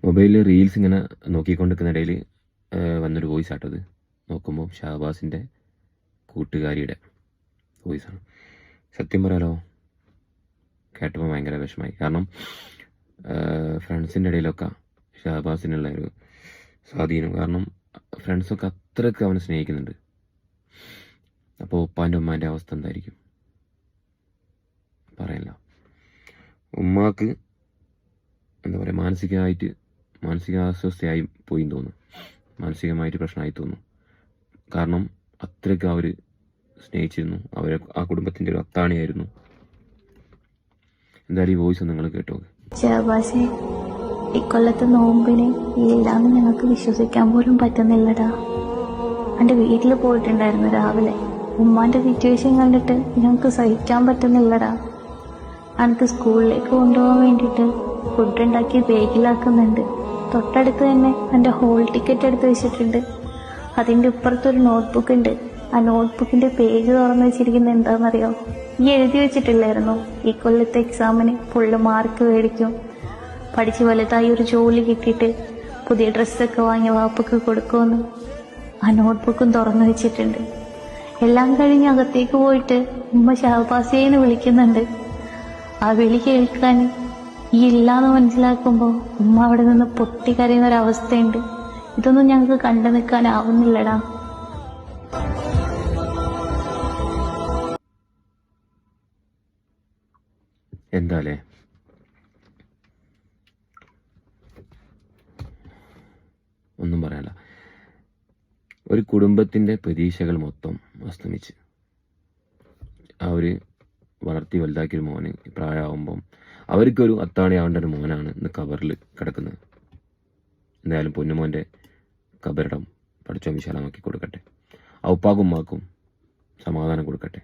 മൊബൈലിൽ റീൽസ് ഇങ്ങനെ നോക്കിക്കൊണ്ടിരിക്കുന്നതിടയിൽ വന്നൊരു വോയിസ് ആട്ടത്. നോക്കുമ്പോൾ ഷഹബാസിൻ്റെ കൂട്ടുകാരിയുടെ വോയിസാണ്. സത്യം പറയാലോ, കേട്ടപ്പോൾ ഭയങ്കര വിഷമമായി. കാരണം ഫ്രണ്ട്സിൻ്റെ ഇടയിലൊക്കെ ഷഹബാസിനുള്ള ഒരു സ്വാധീനം, കാരണം ഫ്രണ്ട്സൊക്കെ അത്രയ്ക്ക് അവനെ സ്നേഹിക്കുന്നുണ്ട്. അപ്പോൾ ഉപ്പാൻ്റെ ഉമ്മാൻ്റെ അവസ്ഥ എന്തായിരിക്കും പറയില്ല. ഉമ്മാക്ക് എന്താ പറയുക, മാനസികാസ്വസ്ഥയായി പോയി തോന്നും, മാനസികമായിട്ട് പ്രശ്നമായി തോന്നും. കാരണം അത്രയ്ക്ക് അവർ സ്നേഹിച്ചിരുന്നു, അവരെ ആ കുടുംബത്തിൻ്റെ ഒരു അത്താണിയായിരുന്നു. എന്തായാലും ഈ വോയിസ് നിങ്ങൾ കേട്ടോ. ഷഹബാസെ, ഇക്കൊല്ലത്തെ നോമ്പിന് ഇല്ലാന്ന് ഞങ്ങൾക്ക് വിശ്വസിക്കാൻ പോലും പറ്റുന്നില്ലടാ. എൻ്റെ വീട്ടിൽ പോയിട്ടുണ്ടായിരുന്നു രാവിലെ. ഉമ്മാൻ്റെ സിറ്റുവേഷൻ കണ്ടിട്ട് ഞങ്ങൾക്ക് സഹിക്കാൻ പറ്റുന്നില്ലടാ. എനിക്ക് സ്കൂളിലേക്ക് കൊണ്ടുപോകാൻ വേണ്ടിയിട്ട് ഫുഡ് ഉണ്ടാക്കി ബാഗിലാക്കുന്നുണ്ട്. തൊട്ടടുത്ത് തന്നെ എൻ്റെ ഹോൾ ടിക്കറ്റ് എടുത്ത് വെച്ചിട്ടുണ്ട്. അതിൻ്റെ ഇപ്പുറത്തൊരു നോട്ട്ബുക്ക് ഉണ്ട്. ആ നോട്ട്ബുക്കിൻ്റെ പേജ് തുറന്ന് വെച്ചിരിക്കുന്നത് എന്താണെന്നറിയോ? ഈ എഴുതി വെച്ചിട്ടില്ലായിരുന്നു ഈ കൊല്ലത്തെ എക്സാമിന് ഫുള്ള് മാർക്ക് മേടിക്കും, പഠിച്ച് വലുതായി ഒരു ജോലി കിട്ടിയിട്ട് പുതിയ ഡ്രസ്സൊക്കെ വാങ്ങി വാപ്പക്ക് കൊടുക്കുമെന്ന്. ആ നോട്ട്ബുക്കും തുറന്നു വെച്ചിട്ടുണ്ട്. എല്ലാം കഴിഞ്ഞ് അകത്തേക്ക് പോയിട്ട് ഉമ്മ ഷഹബാസേന്ന് വിളിക്കുന്നുണ്ട്. ആ വിളി കേൾക്കാൻ ഈ ഇല്ലാന്ന് മനസ്സിലാക്കുമ്പോൾ ഉമ്മ അവിടെ നിന്ന് പൊട്ടിക്കരയുന്ന ഒരവസ്ഥയുണ്ട്. ഇതൊന്നും ഞങ്ങൾക്ക് കണ്ടു നിൽക്കാനാവുന്നില്ലടാ. എന്താലേ, ഒന്നും പറയാനില്ല. ഒരു കുടുംബത്തിൻ്റെ പ്രതീക്ഷകൾ മൊത്തം അസ്തമിച്ച് അവർ വളർത്തി വലുതാക്കിയൊരു മോന് പ്രായമാകുമ്പം അവർക്കൊരു അത്താണിയാവേണ്ട ഒരു മോനാണ് ഇന്ന് കബറിൽ കിടക്കുന്നത്. എന്തായാലും പൊന്നുമോൻ്റെ കബറിടം പഠിച്ചോ വിശാലമാക്കി കൊടുക്കട്ടെ. ആ ഉപ്പാക്കും ഉമ്മാക്കും സമാധാനം കൊടുക്കട്ടെ.